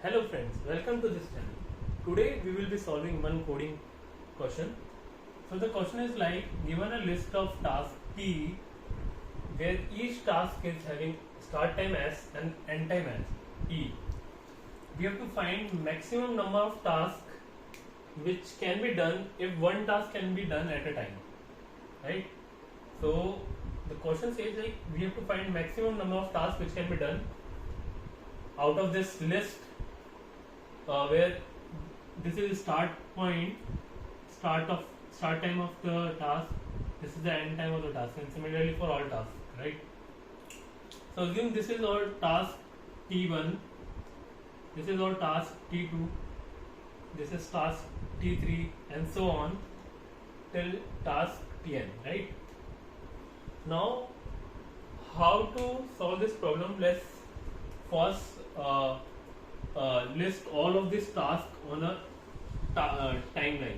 Hello friends, welcome to this channel. Today we will be solving one coding question. So the question is like, given a list of tasks T where each task is having start time S and end time S E. We have to find maximum number of tasks which can be done if one task can be done at a time. Right? So the question says like we have to find maximum number of tasks which can be done out of this list where this is start point, start time of the task, this is the end time of the task, and similarly for all tasks, right? So assume this is our task T1, this is our task T2, this is task T3, and so on till task Tn, right? Now how to solve this problem? Let's first list all of these tasks on a timeline.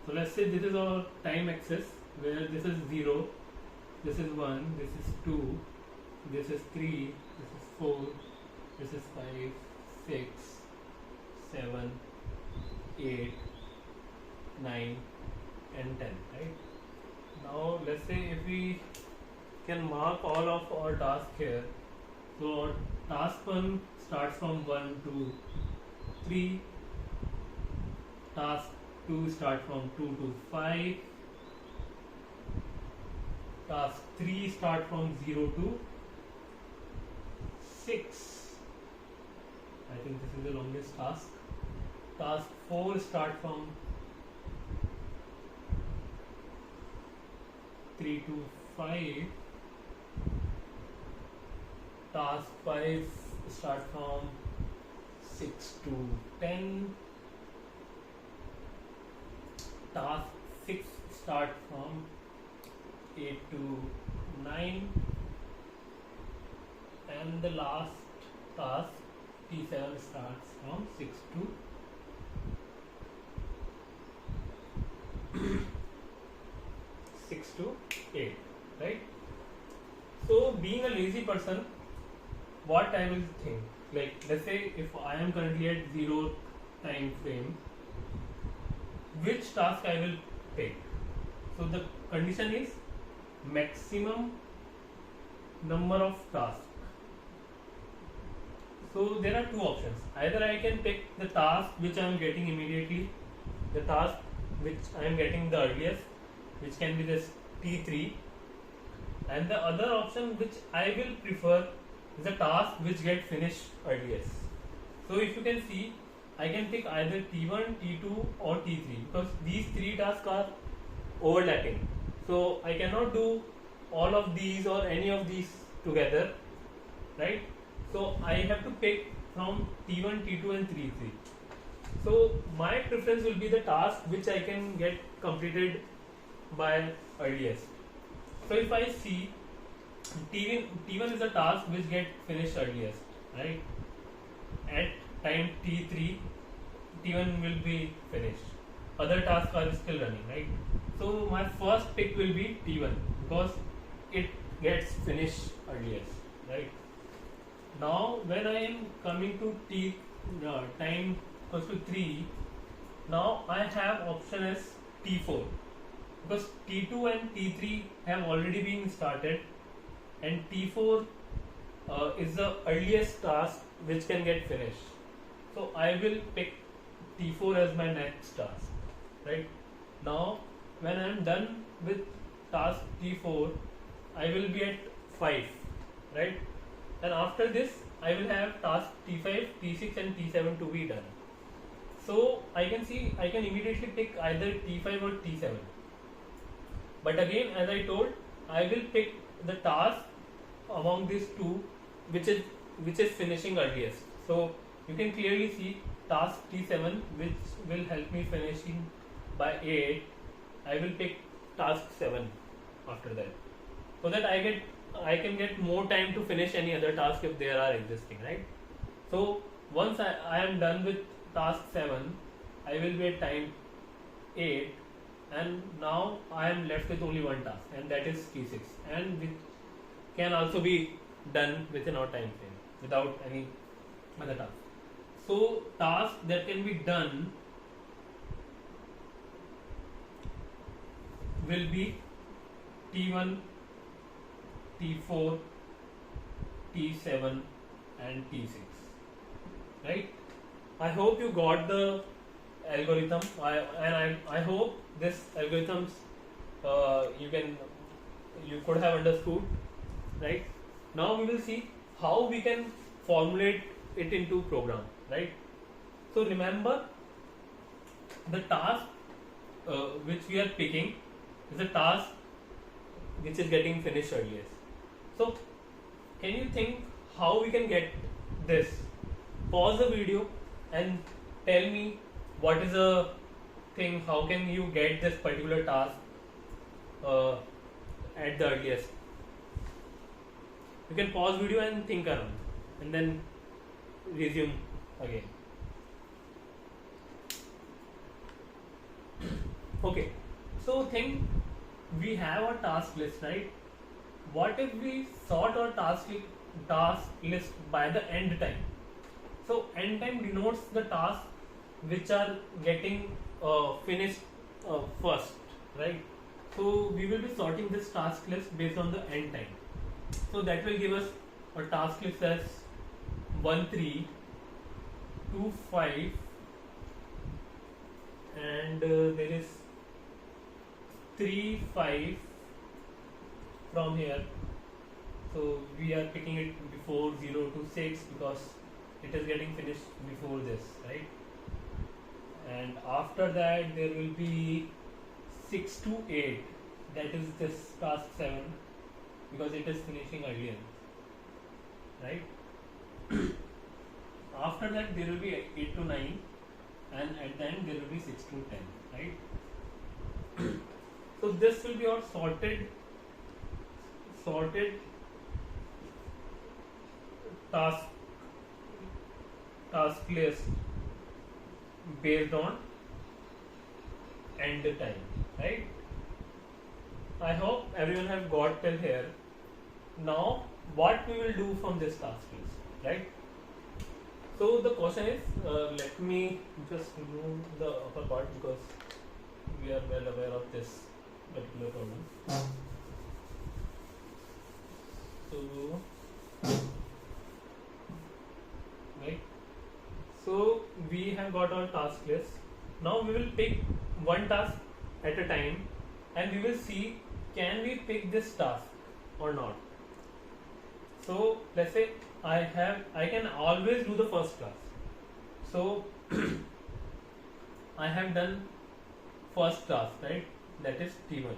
So let's say this is our time axis where this is 0, this is 1, this is 2, this is 3, this is 4, this is 5, 6, 7, 8, 9 and 10, right? Now let's say if we can mark all of our tasks here. So our task 1 starts from 1 to 3, task 2 starts from 2 to 5, task 3 starts from 0 to 6. I think this is the longest task. Task 4 starts from 3 to 5. Task 5 start from 6 to 10. Task 6 start from 8 to 9. And the last task T7 starts from 6 to 6 to 8, right? So being a lazy person, what I will think, like let's say if I am currently at 0 time frame, which task I will take? So the condition is maximum number of tasks. So there are two options. Either I can pick the task which I am getting immediately, the task which I am getting the earliest, which can be this T3, and the other option which I will prefer is the task which get finished earliest. So if you can see, I can pick either T1, T2 or T3 because these three tasks are overlapping. So I cannot do all of these or any of these together, right? So I have to pick from T1, T2 and T3. So my preference will be the task which I can get completed by earliest. So if I see T1 is a task which get finished earliest, right? At time T3, T1 will be finished. Other tasks are still running, right? So my first pick will be T1 because it gets finished earliest, right? Now when I am coming to time equals to 3, now I have option as T4 because T2 and T3 have already been started and T4 is the earliest task which can get finished. So I will pick T4 as my next task, right? Now when I am done with task T4, I will be at 5, right? And after this I will have task T5, T6 and T7 to be done. So I can see I can immediately pick either T5 or T7. But again, as I told, I will pick the task among these two which is finishing earliest. So you can clearly see task T7 which will help me finishing by 8. I will pick task 7 after that, so that I can get more time to finish any other task if there are existing, right? So once I am done with task 7, I will be at time 8, and now I am left with only one task, and that is T6, and which can also be done within our time frame without any other task. So task that can be done will be T1, T4, T7 and T6, right? I hope you got the algorithm. I hope this algorithms you could have understood, right? Now we will see how we can formulate it into program, right? So remember, the task which we are picking is a task which is getting finished earliest. So can you think how we can get this? Pause the video and tell me what is the thing, how can you get this particular task at the earliest. You can pause video and think around and then resume again. Okay, so think, we have a task list, right? What if we sort our task list by the end time? So end time denotes the tasks which are getting finished first, right? So we will be sorting this task list based on the end time. So that will give us a task list as 1, 3, 2, 5, and there is 3, 5 from here. So we are picking it before 0 to 6 because it is getting finished before this, right? And after that there will be 6 to 8, that is this task 7 because it is finishing earlier, right? After that there will be 8 to 9, and at the end there will be 6 to 10, right? So this will be our sorted task list based on end time, right? I hope everyone have got till here. Now what we will do from this task list, right? So the question is, let me just remove the upper part because we are well aware of this particular problem. So right, so we have got our task list. Now we will pick one task at a time and we will see can we pick this task or not. So let's say I can always do the first task. So I have done first task, right? That is T1.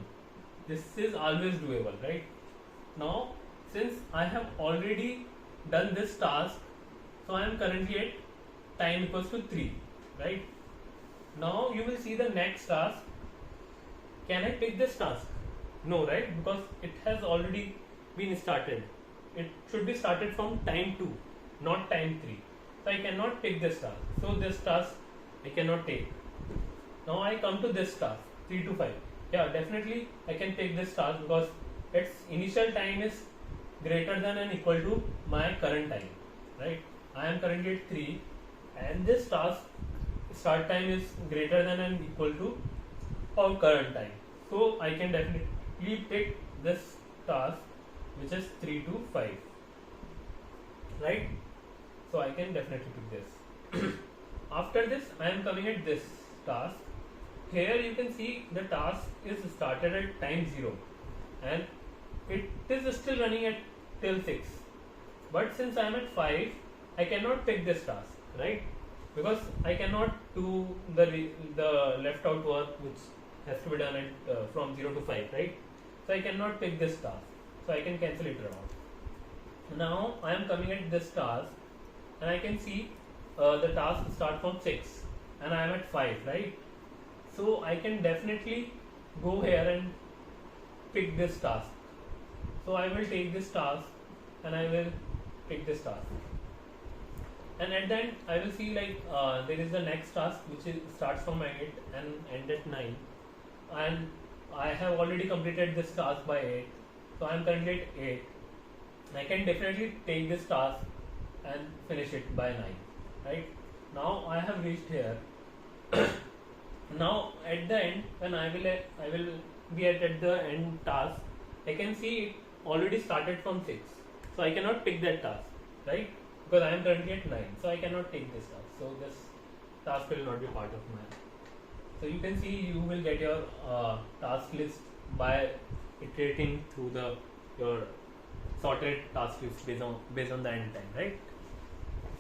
This is always doable, right? Now since I have already done this task, so I am currently at time equals to 3, right? Now you will see the next task. Can I pick this task? No, right? Because it has already been started. It should be started from time 2, not time 3. So I cannot pick this task. So this task I cannot take. Now I come to this task, 3 to 5. Yeah, definitely I can take this task because its initial time is greater than and equal to my current time, right? I am currently at 3 and this task start time is greater than and equal to our current time. So I can definitely pick this task which is 3 to 5, right? So I can definitely pick this. After this I am coming at this task. Here you can see the task is started at time 0 and it is still running at till 6, but since I am at 5 I cannot pick this task, right? Because I cannot do the left out work which has to be done at from 0 to 5, right? So I cannot pick this task, so I can cancel it around. Now I am coming at this task and I can see the task start from 6 and I am at 5, right? So I can definitely go here and pick this task. So I will take this task and I will pick this task. And at the end I will see like there is the next task which starts from 8 and end at 9, and I have already completed this task by 8, so I am currently at 8. I can definitely take this task and finish it by 9, right? Now I have reached here. Now at the end, when I will be at the end task, I can see it already started from 6, so I cannot pick that task, right? Because I am currently at 9, so I cannot take this task. So this task will not be part of mine. So you can see you will get your task list by iterating through your sorted task list based on the end time, right?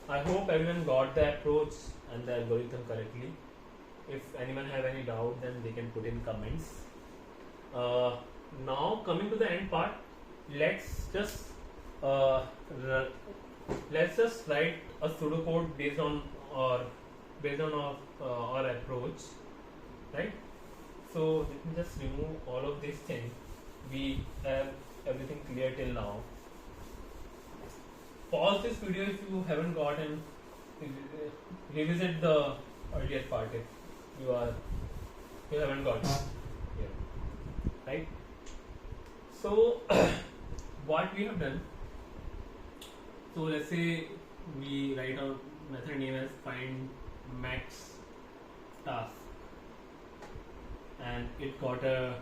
I hope everyone got the approach and the algorithm correctly. If anyone have any doubt, then they can put in comments. Now coming to the end part, let's just write a pseudocode based on our approach, right? So let me just remove all of these things. We have everything clear till now. Pause this video if you haven't got, and revisit the earlier part if you haven't got it here, right? So what we have done, so let's say we write our method name as find max task, and it got a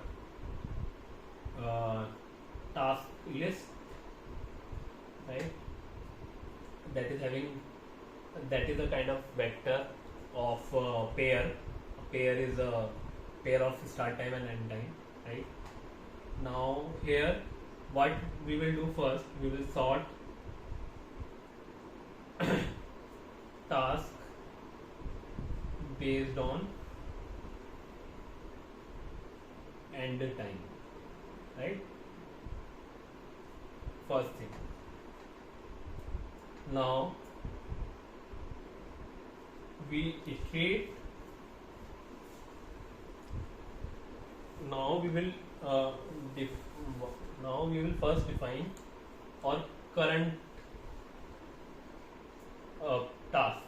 task list, right? That is a kind of vector of pair. A pair is a pair of start time and end time, right? Now here, what we will do first, we will sort task based on end time, right? First thing. Now we iterate. Now we will first define our current task,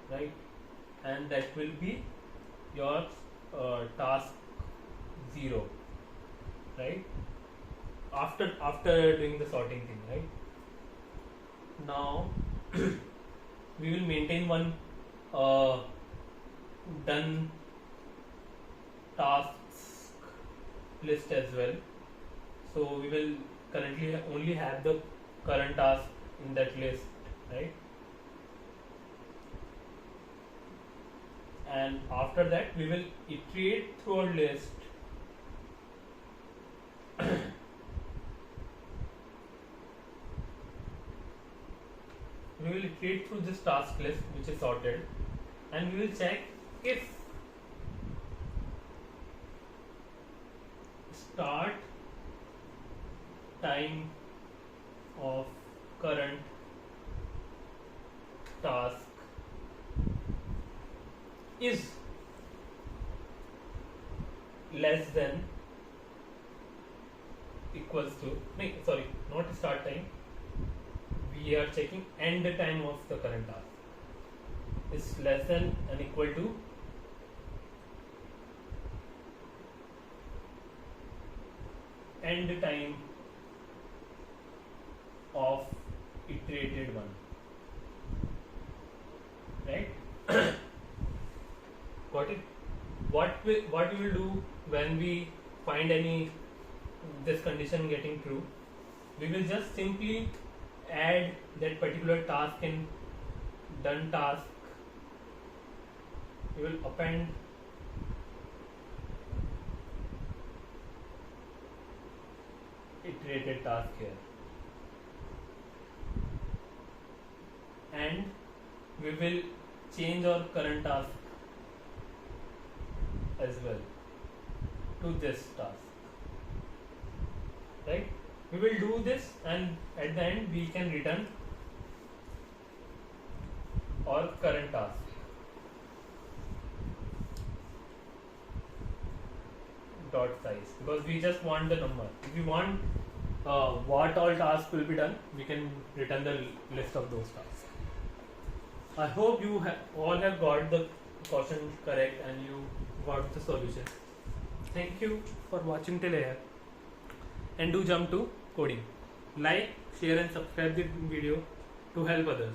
right? And that will be your task 0, right? After doing the sorting thing, right? Now we will maintain one done tasks list as well. So we will currently only have the current task in that list, right? And after that we will iterate through our list we will iterate through this task list which is sorted, and we will check if start time of current task is less than equals to, not start time, we are checking end time of the current task is less than and equal to end time of iterated one, right? Got it? What we will do when we find this condition getting true, we will just simply add that particular task in done task. We will append iterated task here, and we will change our current task as well to this task, right? We will do this, and at the end we can return our current task. Dot size, because we just want the number. If we want what all tasks will be done, we can return the list of those tasks. I hope you all have got the question correct and you got the solution. Thank you for watching till here, and do jump to coding. Like, share and subscribe the video to help others.